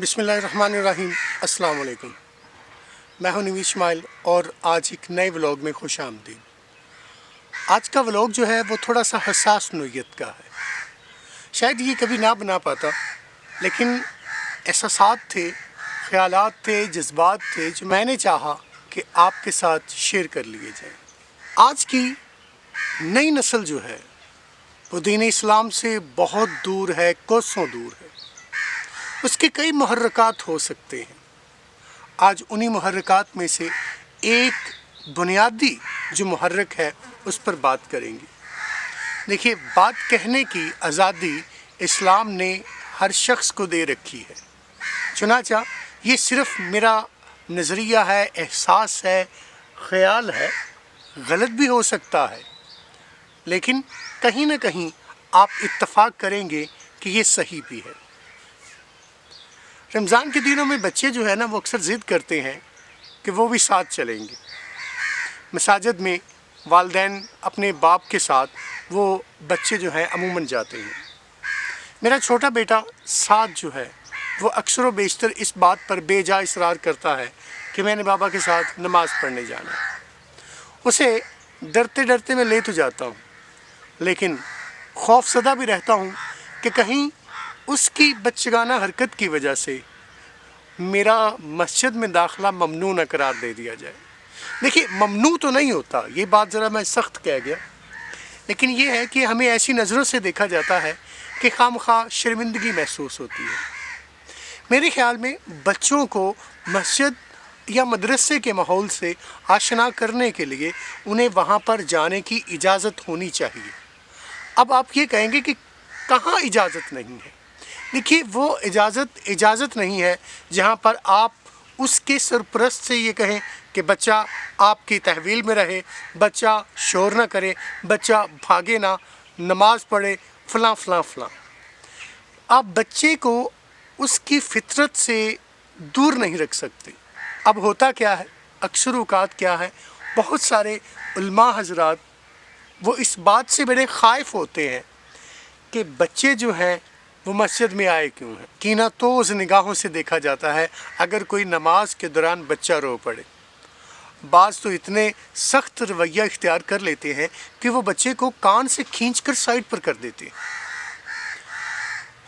बिस्मिल्लाहिर्रहमानिर्रहीम। अस्सलाम वालेकुम। मैं हूं नवीश इस्माइल और आज एक नए व्लॉग में खुश आमदीद। आज का व्लॉग जो है वो थोड़ा सा हसास नोयत का है। शायद ये कभी ना बना पाता, लेकिन एहसासात थे, ख्यालात थे, जज्बात थे जो मैंने चाहा कि आपके साथ शेयर कर लिए जाए। आज की नई नस्ल जो है वो दीन इस्लाम से बहुत दूर है, कोसों दूर है। उसके कई मुहर्रकात हो सकते हैं। आज उन्हीं मुहर्रकात में से एक बुनियादी जो मुहर्रक है उस पर बात करेंगे। देखिए, बात कहने की आज़ादी इस्लाम ने हर शख्स को दे रखी है। चुनांचा ये सिर्फ मेरा नज़रिया है, एहसास है, ख़याल है, गलत भी हो सकता है, लेकिन कहीं ना कहीं आप इत्तफ़ाक़ करेंगे कि ये सही भी है। रमज़ान के दिनों में बच्चे जो है ना वो अक्सर ज़िद करते हैं कि वो भी साथ चलेंगे। मसाजिद में वालिदैन अपने बाप के साथ वो बच्चे जो हैं अमूमन जाते हैं। मेरा छोटा बेटा साथ जो है वो अक्सर व बेशतर इस बात पर बेजा इसरार करता है कि मैंने बाबा के साथ नमाज़ पढ़ने जाना है। उसे डरते डरते मैं ले तो जाता हूँ, लेकिन खौफसदा भी रहता हूँ कि कहीं उसकी बच्चगाना हरकत की वजह से मेरा मस्जिद में दाखिला ममनू न करार दे दिया जाए। देखिए, ममनू तो नहीं होता, ये बात ज़रा मैं सख्त कह गया, लेकिन ये है कि हमें ऐसी नज़रों से देखा जाता है कि खामखा शर्मिंदगी महसूस होती है। मेरे ख़्याल में बच्चों को मस्जिद या मदरसे के माहौल से आशना करने के लिए उन्हें वहाँ पर जाने की इजाज़त होनी चाहिए। अब आप ये कहेंगे कि कहाँ इजाज़त नहीं है। देखिए, वो इजाज़त नहीं है जहाँ पर आप उसके सरपरस्त से ये कहें कि बच्चा आपकी तहवील में रहे, बच्चा शोर ना करे, बच्चा भागे ना, नमाज़ पढ़े, फ़लाँ फ़लाँ फ़लाँ। आप बच्चे को उसकी फितरत से दूर नहीं रख सकते। अब होता क्या है, अक्सर औक़ात क्या है, बहुत सारे उलमा हज़रात वो इस बात से बड़े ख़ाइफ़ होते हैं कि बच्चे जो हैं वो मस्जिद में आए क्यों हैं। कीना तोज़ निगाहों से देखा जाता है अगर कोई नमाज के दौरान बच्चा रो पड़े। बाज़ तो इतने सख्त रवैया इख्तियार कर लेते हैं कि वो बच्चे को कान से खींचकर साइड पर कर देते हैं।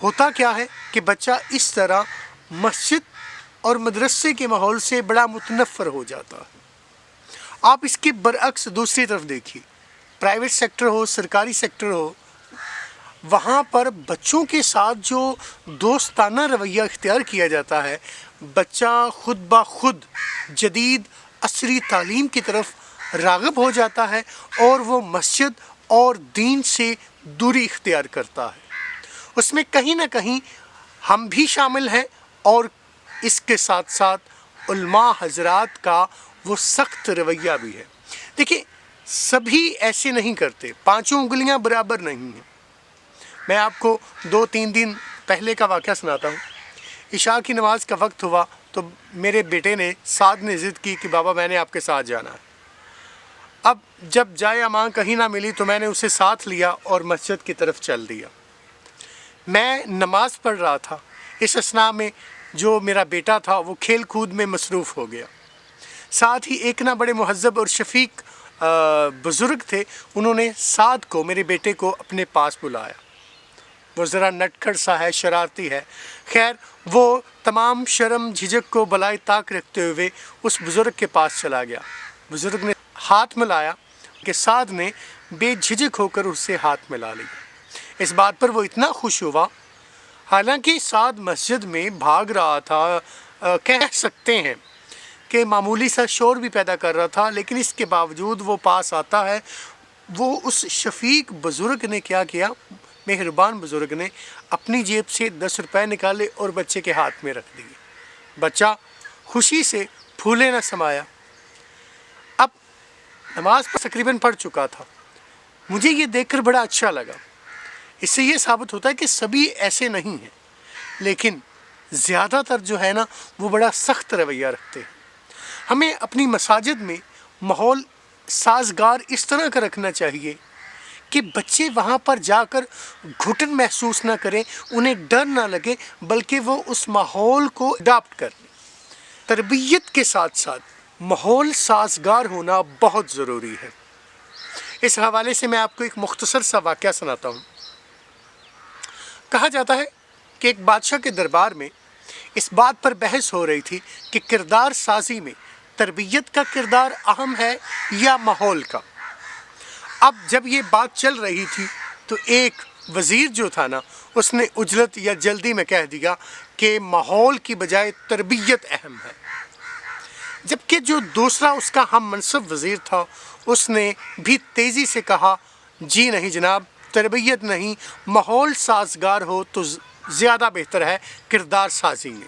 होता क्या है कि बच्चा इस तरह मस्जिद और मदरसे के माहौल से बड़ा मुतनफ़र हो जाता है। आप इसके बरअक्स दूसरी तरफ देखिए, प्राइवेट सेक्टर हो, सरकारी सेक्टर हो, वहाँ पर बच्चों के साथ जो दोस्ताना रवैया इख्तियार किया जाता है, बच्चा खुद ब खुद जदीद असरी तालीम की तरफ राग़िब हो जाता है और वो मस्जिद और दीन से दूरी इख्तियार करता है। उसमें कहीं ना कहीं हम भी शामिल हैं और इसके साथ साथ उलमा हज़रात का वो सख्त रवैया भी है। देखिए, सभी ऐसे नहीं करते, पाँचों उंगलियां बराबर नहीं हैं। मैं आपको 2-3 दिन पहले का वाक़या सुनाता हूँ। इशा की नमाज़ का वक्त हुआ तो मेरे बेटे ने साद ने ज़िद की कि बाबा मैंने आपके साथ जाना है। अब जब जाए अमां कहीं ना मिली तो मैंने उसे साथ लिया और मस्जिद की तरफ चल दिया। मैं नमाज़ पढ़ रहा था, इस असना में जो मेरा बेटा था वो खेल कूद में मसरूफ़ हो गया। साथ ही एक ना बड़े मुहज़्ज़ब और शफ़ीक बुज़ुर्ग थे, उन्होंने साद को, मेरे बेटे को अपने पास बुलाया। वो ज़रा नटखट सा है, शरारती है। खैर, वो तमाम शर्म झिझक को बलाए ताक रखते हुए उस बुज़ुर्ग के पास चला गया। बुज़ुर्ग ने हाथ मिलाया कि साद ने बेझिझक होकर उससे हाथ मिला लिया। इस बात पर वो इतना खुश हुआ, हालांकि साद मस्जिद में भाग रहा था, कह सकते हैं कि मामूली सा शोर भी पैदा कर रहा था, लेकिन इसके बावजूद वो पास आता है। वो उस शफ़ीक बुज़ुर्ग ने क्या किया, मेहरबान बुज़ुर्ग ने अपनी जेब से 10 रुपए निकाले और बच्चे के हाथ में रख दिए। बच्चा खुशी से फूले न समाया। अब नमाज पर तकरीबन पढ़ चुका था। मुझे ये देखकर बड़ा अच्छा लगा। इससे ये साबित होता है कि सभी ऐसे नहीं हैं, लेकिन ज़्यादातर जो है ना वो बड़ा सख्त रवैया रखते हैं। हमें अपनी मसाजिद में माहौल साजगार इस तरह का रखना चाहिए کہ بچے وہاں پر جا کر گھٹن محسوس نہ کریں، انہیں ڈر نہ لگے، بلکہ وہ اس ماحول کو اڈاپٹ کر لیں۔ تربیت کے ساتھ ساتھ ماحول سازگار ہونا بہت ضروری ہے۔ اس حوالے سے میں آپ کو ایک مختصر سا واقعہ سناتا ہوں۔ کہا جاتا ہے کہ ایک بادشاہ کے دربار میں اس بات پر بحث ہو رہی تھی کہ کردار سازی میں تربیت کا کردار اہم ہے یا ماحول کا۔ اب جب یہ بات چل رہی تھی تو ایک وزیر جو تھا نا، اس نے عجلت یا جلدی میں کہہ دیا کہ ماحول کی بجائے تربیت اہم ہے، جبکہ جو دوسرا اس کا ہم منصب وزیر تھا اس نے بھی تیزی سے کہا، جی نہیں جناب، تربیت نہیں، ماحول سازگار ہو تو زیادہ بہتر ہے کردار سازی میں۔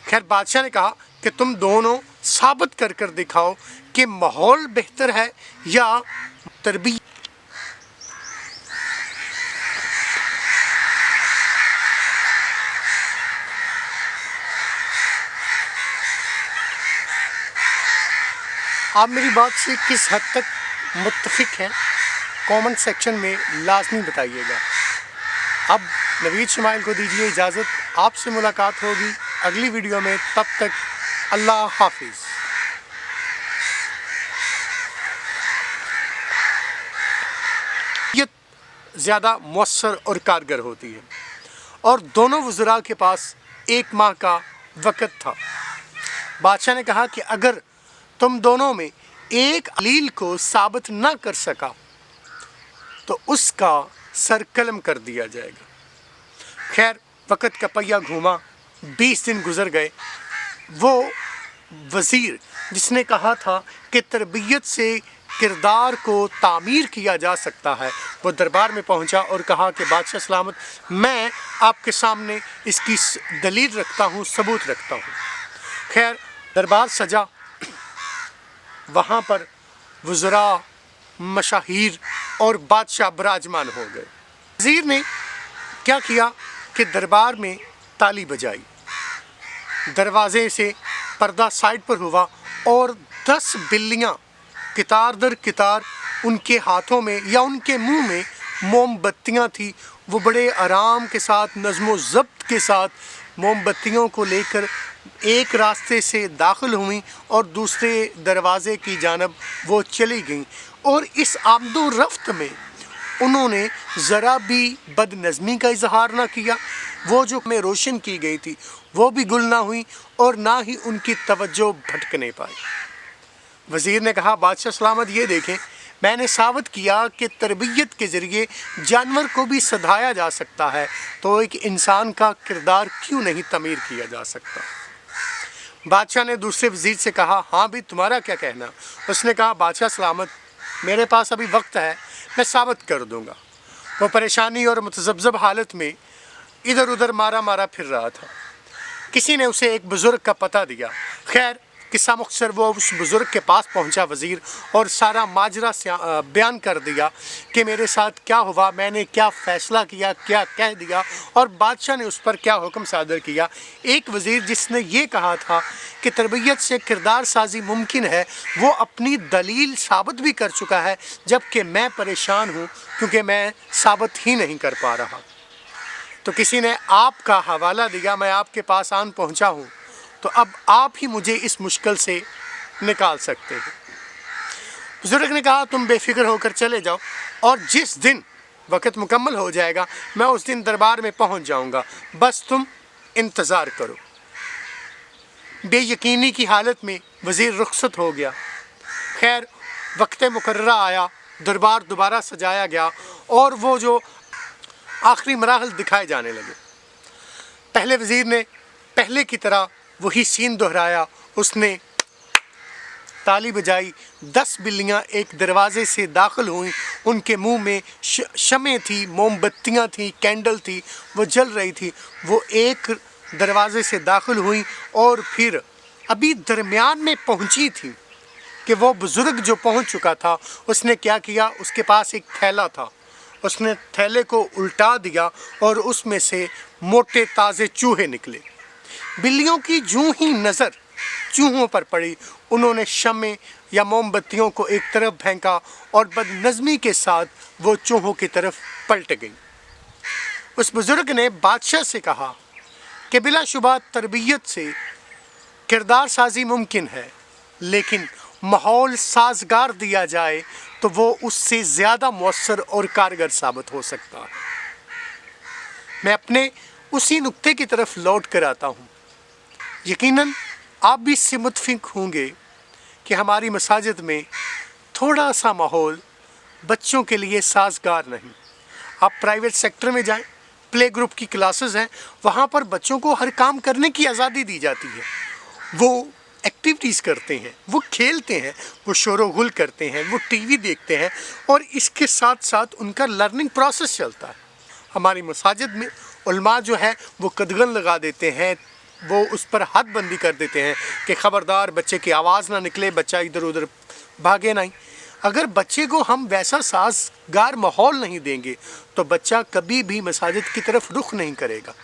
خیر بادشاہ نے کہا کہ تم دونوں ثابت کر کر دکھاؤ کہ ماحول بہتر ہے یا تربیت۔ آپ میری بات سے کس حد تک متفق ہیں کامنٹ سیکشن میں لازمی بتائیے گا۔ اب نوید شمائل کو دیجیے اجازت، آپ سے ملاقات ہوگی اگلی ویڈیو میں، تب تک اللہ حافظ۔ زیادہ مؤثر اور کارگر ہوتی ہے، اور دونوں وزراء کے پاس 1 ماہ کا وقت تھا۔ بادشاہ نے کہا کہ اگر تم دونوں میں ایک علیل کو ثابت نہ کر سکا تو اس کا سر قلم کر دیا جائے گا۔ خیر وقت کا پہیہ گھوما، 20 دن گزر گئے۔ وہ وزیر جس نے کہا تھا کہ تربیت سے کردار کو تعمیر کیا جا سکتا ہے، وہ دربار میں پہنچا اور کہا کہ بادشاہ سلامت، میں آپ کے سامنے اس کی دلیل رکھتا ہوں، ثبوت رکھتا ہوں۔ خیر دربار سجا، وہاں پر وزراء، مشاہیر اور بادشاہ براجمان ہو گئے۔ وزیر نے کیا کیا کہ دربار میں تالی بجائی، دروازے سے پردہ سائڈ پر ہوا اور 10 بلیاں قطار در قطار ان کے ہاتھوں میں یا ان کے منہ میں موم بتیاں تھیں۔ وہ بڑے آرام کے ساتھ، نظم و ضبط کے ساتھ موم بتیوں کو لے کر ایک راستے سے داخل ہوئیں اور دوسرے دروازے کی جانب وہ چلی گئیں، اور اس آمد و رفت میں انہوں نے ذرا بھی بد نظمی کا اظہار نہ کیا۔ وہ جو میں روشن کی گئی تھی وہ بھی گل نہ ہوئی اور نہ ہی ان کی توجہ بھٹکنے پائی۔ وزیر نے کہا، بادشاہ سلامت یہ دیکھیں، میں نے ثابت کیا کہ تربیت کے ذریعے جانور کو بھی سدھایا جا سکتا ہے، تو ایک انسان کا کردار کیوں نہیں تعمیر کیا جا سکتا؟ بادشاہ نے دوسرے وزیر سے کہا، ہاں بھی تمہارا کیا کہنا؟ اس نے کہا، بادشاہ سلامت، میرے پاس ابھی وقت ہے، میں ثابت کر دوں گا۔ وہ پریشانی اور متذبذب حالت میں ادھر ادھر مارا پھر رہا تھا۔ کسی نے اسے ایک بزرگ کا پتہ دیا۔ خیر قصہ مختصر، وہ اس بزرگ کے پاس پہنچا وزیر، اور سارا ماجرا بیان کر دیا کہ میرے ساتھ کیا ہوا، میں نے کیا فیصلہ کیا، کیا کہہ دیا، اور بادشاہ نے اس پر کیا حکم صادر کیا۔ ایک وزیر جس نے یہ کہا تھا کہ تربیت سے کردار سازی ممکن ہے، وہ اپنی دلیل ثابت بھی کر چکا ہے، جبکہ میں پریشان ہوں کیونکہ میں ثابت ہی نہیں کر پا رہا۔ تو کسی نے آپ کا حوالہ دیا، میں آپ کے پاس آن پہنچا ہوں، تو اب آپ ہی مجھے اس مشکل سے نکال سکتے ہیں۔ بزرگ نے کہا، تم بے فکر ہو کر چلے جاؤ، اور جس دن وقت مکمل ہو جائے گا میں اس دن دربار میں پہنچ جاؤں گا، بس تم انتظار کرو۔ بے یقینی کی حالت میں وزیر رخصت ہو گیا۔ خیر وقت مقررہ آیا، دربار دوبارہ سجایا گیا، اور وہ جو آخری مراحل دکھائے جانے لگے۔ پہلے وزیر نے پہلے کی طرح وہی سین دہرایا، اس نے تالی بجائی، 10 بلیاں ایک دروازے سے داخل ہوئیں، ان کے منہ میں شمع تھی، موم بتیاں تھیں، کینڈل تھی، وہ جل رہی تھی۔ وہ ایک دروازے سے داخل ہوئیں اور پھر ابھی درمیان میں پہنچی تھیں کہ وہ بزرگ جو پہنچ چکا تھا، اس نے کیا کیا، اس کے پاس ایک تھیلا تھا، اس نے تھیلے کو الٹا دیا اور اس میں سے موٹے تازے چوہے نکلے۔ بلیوں کی جوں ہی نظر چوہوں پر پڑی، उन्होंने शम्मे या मोमबत्तियों को एक तरफ फेंका और बदनज़मी के साथ वो चूहों की तरफ पलट गई। उस बुज़ुर्ग ने बादशाह से कहा कि बिलाशुबा तरबियत से किरदार साजी मुमकिन है, लेकिन माहौल साजगार दिया जाए तो वो उससे ज़्यादा मौसर और कारगर साबित हो सकता है। मैं अपने उसी नुक्ते की तरफ लौट कर आता हूँ। यकीनन आप भी इससे मुत्फिक होंगे कि हमारी मसाजिद में थोड़ा सा माहौल बच्चों के लिए साजगार नहीं। आप प्राइवेट सेक्टर में जाएं, प्ले ग्रुप की क्लासेस हैं, वहाँ पर बच्चों को हर काम करने की आज़ादी दी जाती है। वो एक्टिविटीज़ करते हैं, वो खेलते हैं, वो शोर-ओ-गुल करते हैं, वो टीवी देखते हैं और इसके साथ साथ उनका लर्निंग प्रोसेस चलता है। हमारी मसाजिद में उलमा जो है वो कदगन लगा देते हैं, वो उस पर हद बंदी कर देते हैं कि ख़बरदार बच्चे की आवाज़ ना निकले, बच्चा इधर उधर भागे नहीं। अगर बच्चे को हम वैसा साजगार माहौल नहीं देंगे तो बच्चा कभी भी मसाजिद की तरफ रुख नहीं करेगा।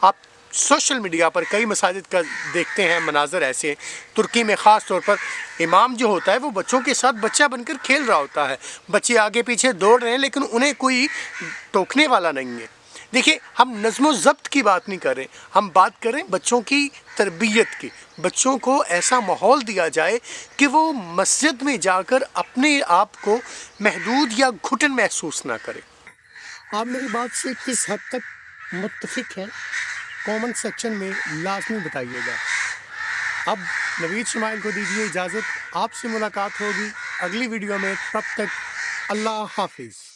आप सोशल मीडिया पर कई मसाजिद का देखते हैं मनाजर ऐसे, तुर्की में ख़ास तौर पर इमाम जो होता है वो बच्चों के साथ बच्चा बनकर खेल रहा होता है। बच्चे आगे पीछे दौड़ रहे हैं लेकिन उन्हें कोई टोकने वाला नहीं है। देखिए, हम नज़्म ज़ब्त की बात नहीं कर रहे, हम बात कर रहे हैं बच्चों की तरबियत की। बच्चों को ऐसा माहौल दिया जाए कि वो मस्जिद में जाकर अपने आप को महदूद या घुटन महसूस ना करें। आप मेरी बात से किस हद तक मुत्तफिक हैं, कमेंट सेक्शन में लाजमी बताइएगा। अब नवीद शमाइल को दीजिए इजाज़त, आपसे मुलाकात होगी अगली वीडियो में। तब तक अल्लाह हाफिज़।